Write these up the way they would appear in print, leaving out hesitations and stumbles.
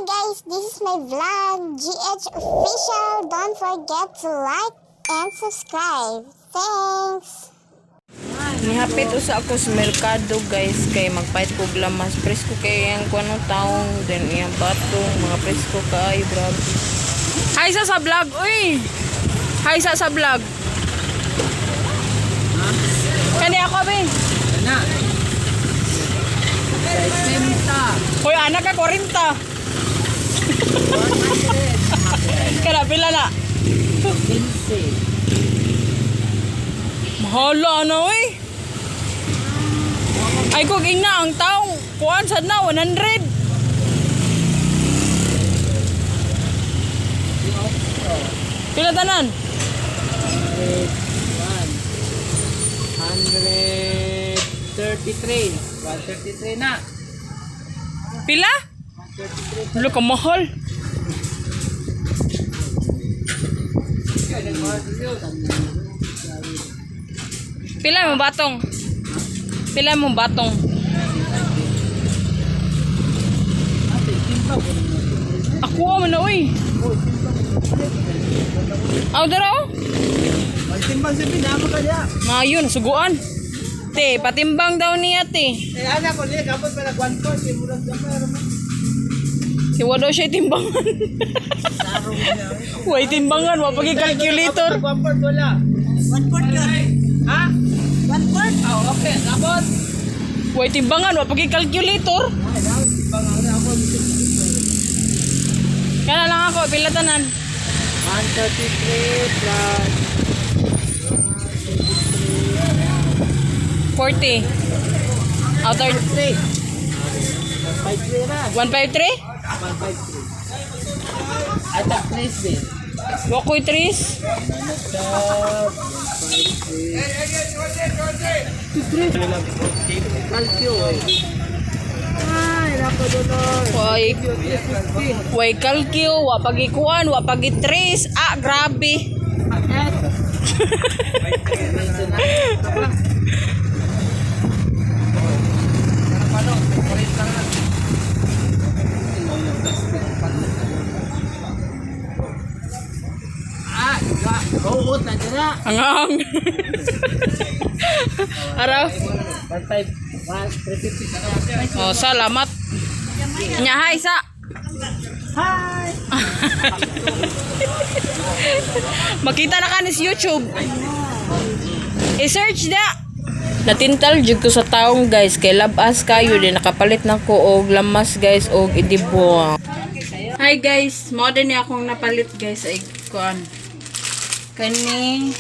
guys, this is my vlog, GH Official. Don't forget to like and subscribe. Thanks! Nihapit usa ako sa merkado guys kay magpait ko glamas presko kay ang kuno taong then iyang batong mga presko kay grabe. Hay sa vlog uy. Hay sa vlog. Kani ako be. Na. 60. Hoy anak ka 40. Kala pila na. 15. Mahala na uy. Ay kung ina ang taong kuan sad na 100. Pila tanan? 133. 133 na. Pila? 133. Wala ka mahal. Pila mo batong? Pila mo batong? Ako man na uy. Aw dara oh. Magtimbang sa pinama ka niya. Ngayon suguan. Te, patimbang daw niya te. Eh, ana ko niya. Kapag pala 1 course, yung murag gamay. Siwa daw siya timbangan. Sarong niya. Way timbangan, wapag calculator. 1 quart wala. 1 quart yun. Ha? 1 quart? Oh, okay. Tapos? Way timbangan, wapag calculator. Ay, daw. Timbang ako. Kaya lang ako, pila tanan. 133 plus 40. Outer 3. 153 na. 153? 153. At ang 3 din. Wakoy 3. Kalkyo eh. Ay, nako dolor. Way kalkyo, wapag ikuan, wapag 3. Ah, grabe. Ah, buot na dira. Angang. Araw. 350. Oh, salamat. Nya hay sa. Hi. Makita na ka ni sa YouTube. I-search na. Natintal jud ko sa taong guys kay labas kayo din nakapalit na ko og lamas guys og idibo. Hi guys, mo din ni akong napalit guys ay kuan. Kani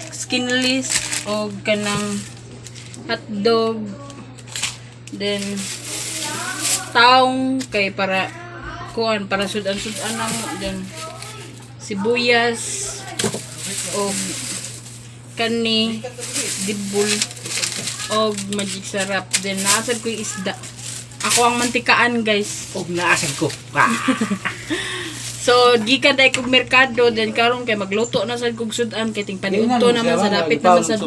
skinless og kanang hotdog then taong kay para kuan para sudan-sudan na mo then sibuyas og kani dibul og magic sarap then naasad ko yung isda ako ang mantikaan guys Og naasag ko. so gikan day kog merkado then karon kay magluto na sad kog sudan kay ting paniudto naman sa dapit naman sa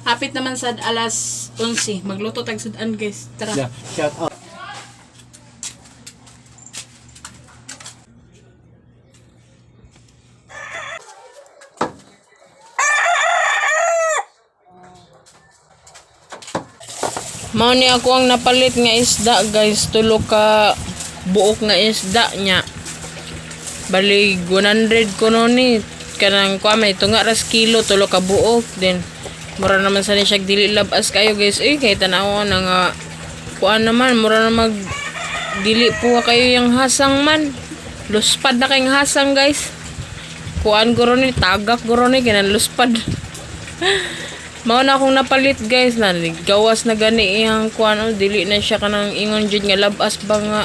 hapit naman sa alas 11 magluto tag sudan guys tara. Shout out. Mao ni ako ang napalit nga isda guys, tulo ka buok nga isda nya. Bali 100 kuno ni kanang kuan may tunga ras kilo tulo ka buok then mura naman sa ni siya dili labas kayo guys. Kay tanaw na nga kuan naman mura na mag dili po kayo yung hasang man. Luspad na kayong hasang guys. Kuan guro ni tagak guro ni kinan luspad. Mao na akong napalit guys na gawas na gani iyang kuan dili na siya kanang ingon jud nga labas ba nga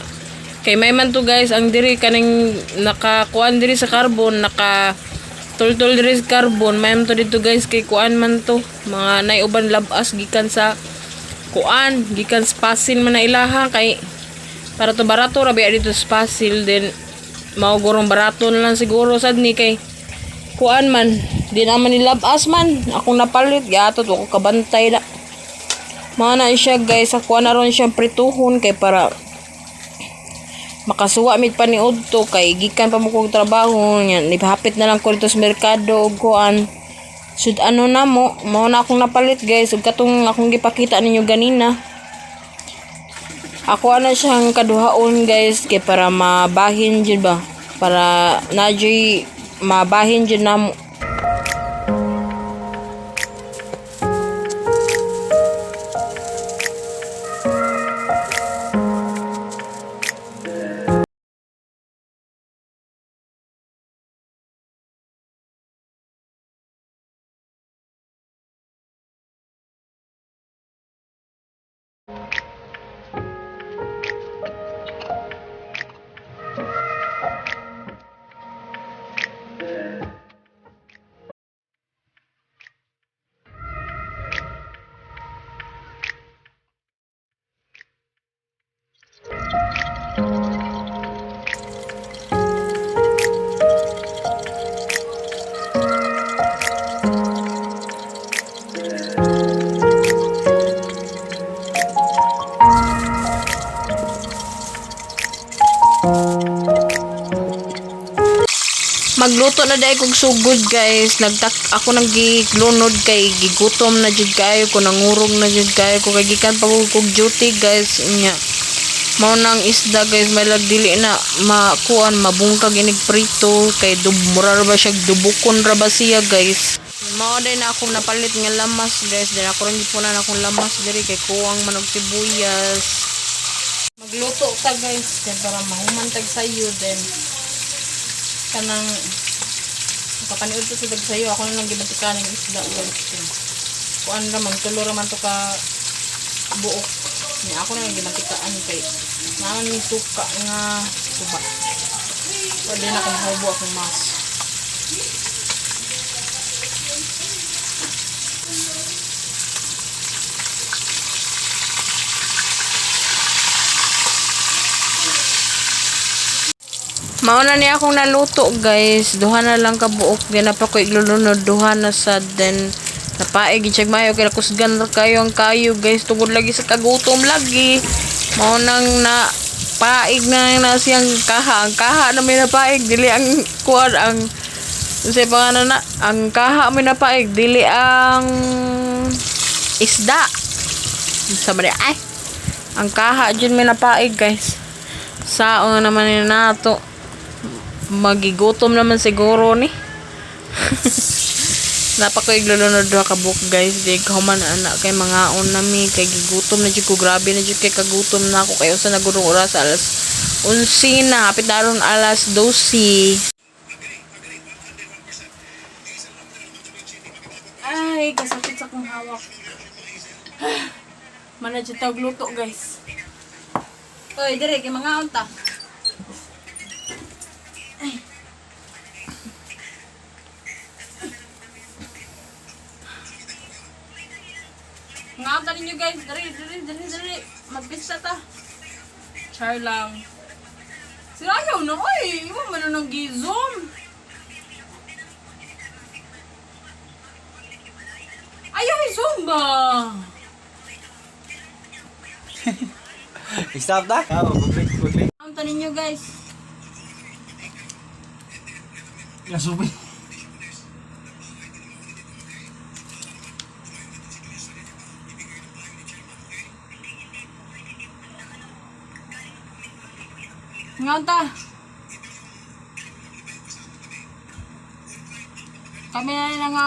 kay may man to guys ang diri kaning naka kuan diri sa carbon naka tultul diri sa carbon may man to dito guys kay kuan man to mga nay uban labas gikan sa kuan gikan sa pasil man na ilaha kay para to barato rabi dito sa pasil then mao gurong barato na lang siguro sad ni kay kuan man di naman nilabas man akong napalit gatot ako kabantay na Mana siya guys, ako na ron siyang prituhon kay para makasuwa mit pa ni udto kay gikan pa mo kog trabaho nya nipahapit na lang ko dito sa merkado ug kuan sud ano na mo mao na akong napalit guys ug katong akong gipakita ninyo ganina ako ana siyang kaduhaon guys kay para mabahin jud ba para najoy mabahin jud na mo. Magluto na dai kog sugod guys. Ako nang giglunod kay gigutom na jud kayo ko nangurog na jud kayo ko kay gikan pa kog duty guys nya. Mao nang isda guys may dili na makuan mabungkag inig prito kay mura ra ba siya dubukon ra ba siya guys. Mao din na ako napalit nga lamas guys. Din ako rin gipunan akong lamas diri kay kuwang manog sibuyas. Magluto ta guys kay para mahuman tag sayo din. Kanang kapaniud to sa dagsayo ako na lang gibatikanin isda guys kuan ra man tulo ra man to ka buok ni ako na lang gibatikaan kay naman ni suka nga suba pwede na kung hubo akong mas mao na niya akong naluto guys duha na lang ka buok di na pa ko iglulunod duha na sad then napaig check mayo kay kusgan ra kayo ang kayo guys tungod lagi sa kagutom lagi mao nang na paig na siyang kaha ang kaha na may napaig dili ang kuan ang say pangano na ang kaha may napaig dili ang isda sa man ay ang kaha jud may napaig guys saon naman ni nato magigutom naman siguro ni napakoy glulunod duha ka book guys di human ana kay mga on nami kay gigutom na jud ko grabe na jud kay kagutom na ako kay usa na gudong oras alas 11 na hapit daron alas 12 ay kasakit sa kong hawak mana jud tawag luto guys oy dire kay mga unta ngata ninyo guys, dari magpista ta char lang sirayaw na oy iwan man na nag-zoom ayaw i-zoom ba stop na? ngata ninyo guys Nasubi. ngata kami na rin nga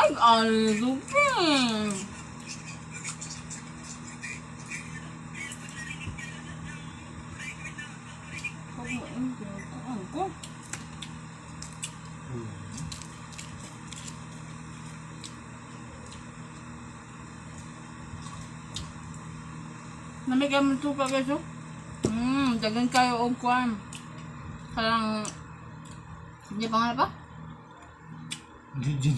ay alupin namigay mo ito pa guys oh. Dagan kayo og kwan. Parang hindi pa nga ba? Jin.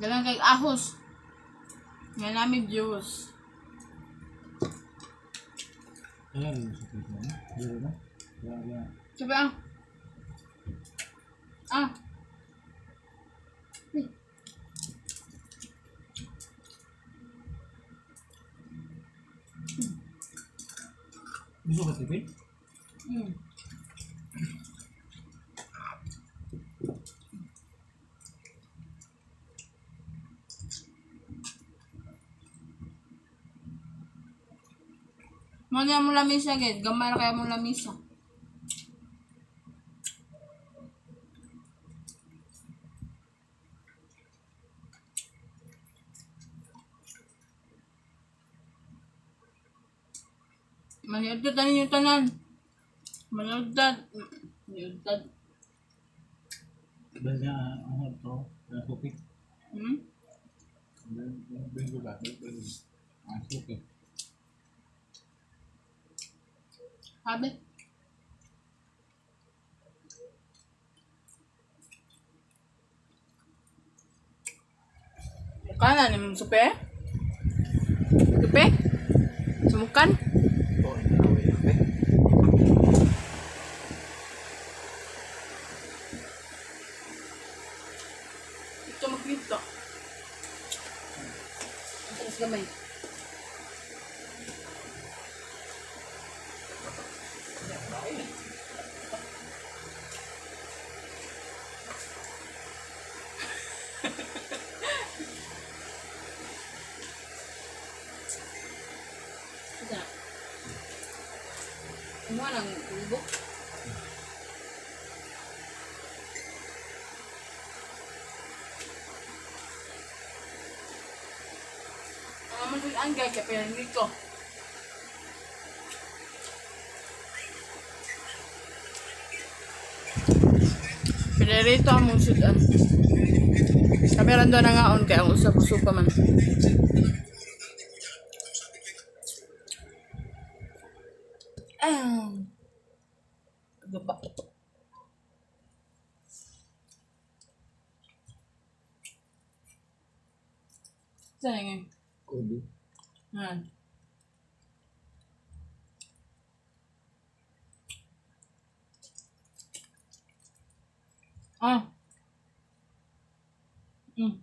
Dagan kay ahos. Nga namin juice. Ayan, dito na. Sabi ah. Ah. Gusto ka tipid? Hmm. Mga mo lamisa, guys. Gamay na kaya mo lamisa. Maniudad na ninyo tanan. Maniudad. Maniudad. Dahil niya, ano ito, suki. Hmm? Bingo ba? Suki. Sabi? Kanan yung supe? Supe? Sumukan? Ito, away suki. Ito makita. Terus gamay. Isa. Ano nang bubuk? Ang gay ka pero dito. Pinarito ang mong sudan. Kami rando na ngaon kaya ang usap-usap pa man. Gaba. Saan nga? Kudu. Yan. Ah. Hmm.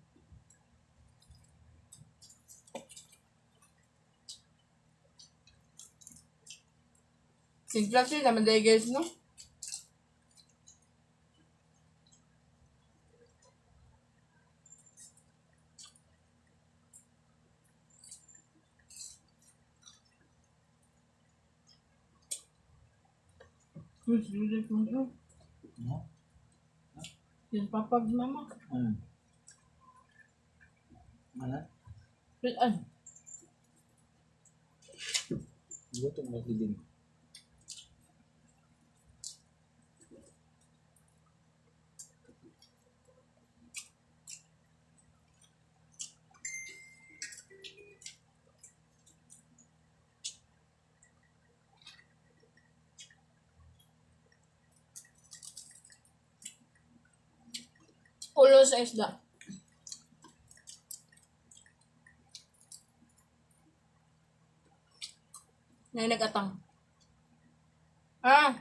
Simpla siya naman dahil guys, no? Terus dulu dulu. No? Yan papag mama. Mana? Pilan. Gutom na din. Ulo sa isda. Na nagatang. Ah.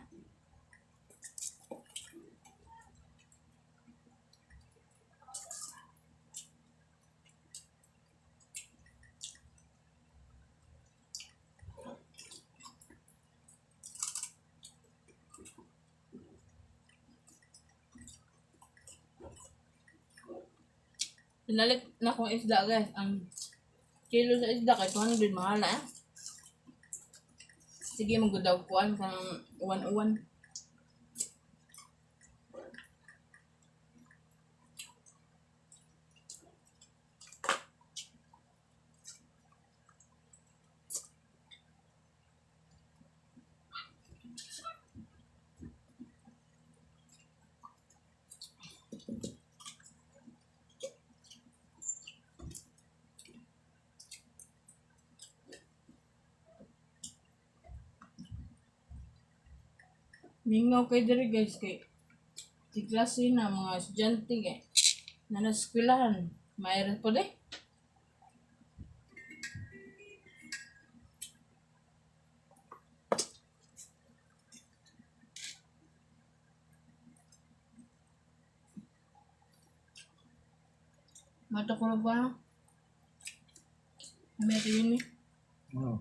Pinalit na kong isda guys. Ang kilo sa isda kay 200 mahal na eh. Sige maggudaw kuan kang uwan-uwan. Mingaw kay diri guys kay di klase na mga estudyante kay na nasa eskwelahan. Mayroon po de. Mata ko na ba? May ito yun eh. Oh.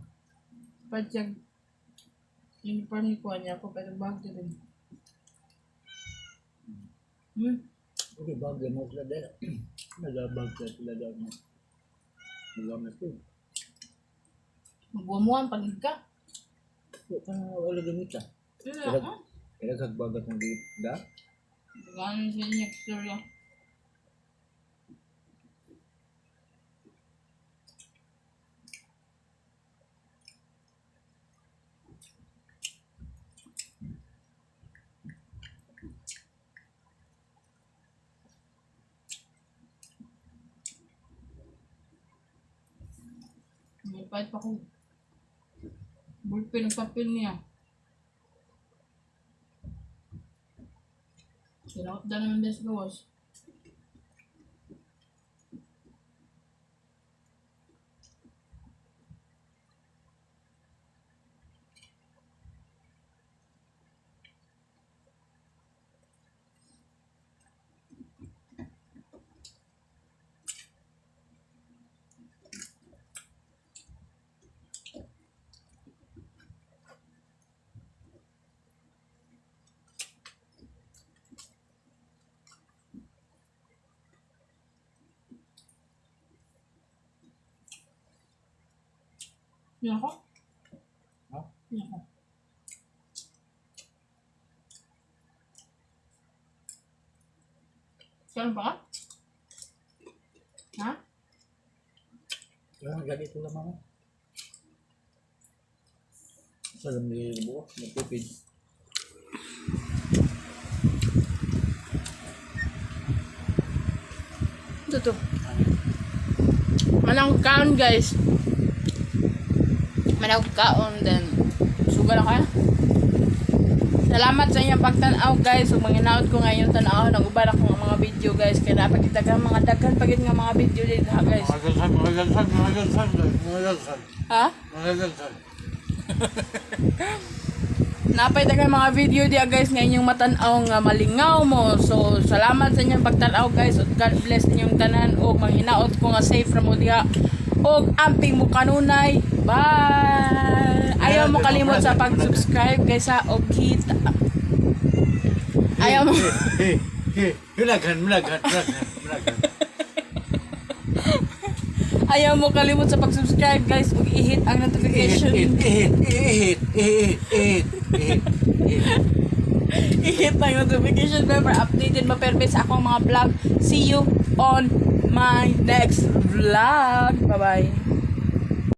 Padyag. Uniform ni kuha niya ako, pero bag din. Okay, bagay mo sila dahil. Nagabag sila dahil mo. Nagamas ko. Magbuamuan, pagod ka. Wala gamit ka. Kaya kagbagat ng da? Gano'n sa inyo, istorya. May pahit pa ko. Bulpin ang papel niya. Sinakot na naman din sa gawas. Yan ako? Ha? Yan ako. Saan ba ka? Ha? Kaya ganito lang ako. Salam ni buo, nagpupid. Ito to. Manang kaon guys. Manang kaon then sugal ako ya. Salamat sa inyong pagtanaw guys. Ug manginaot ko ngayon tanaw nang uban akong mga video guys kay dapat kita ka mga daghan pagit nga mga video dito ha guys. Ha? Napay daghang mga video dia guys nga inyong matan-aw nga malingaw mo. So salamat sa inyong pagtan-aw guys. Ug God bless ninyong tanan ug manghinaot ko nga safe ra mo diha. Og amping mo kanunay. Bye. Ayaw mo kalimot sa pag-subscribe guys ha og kita. Ayaw mo. Mulagan. Ayaw mo kalimot sa pag-subscribe guys ug i-hit ang notification. I-hit ang notification bell para updated ma-permit sa akong mga vlog. See you on my next vlog. Bye-bye.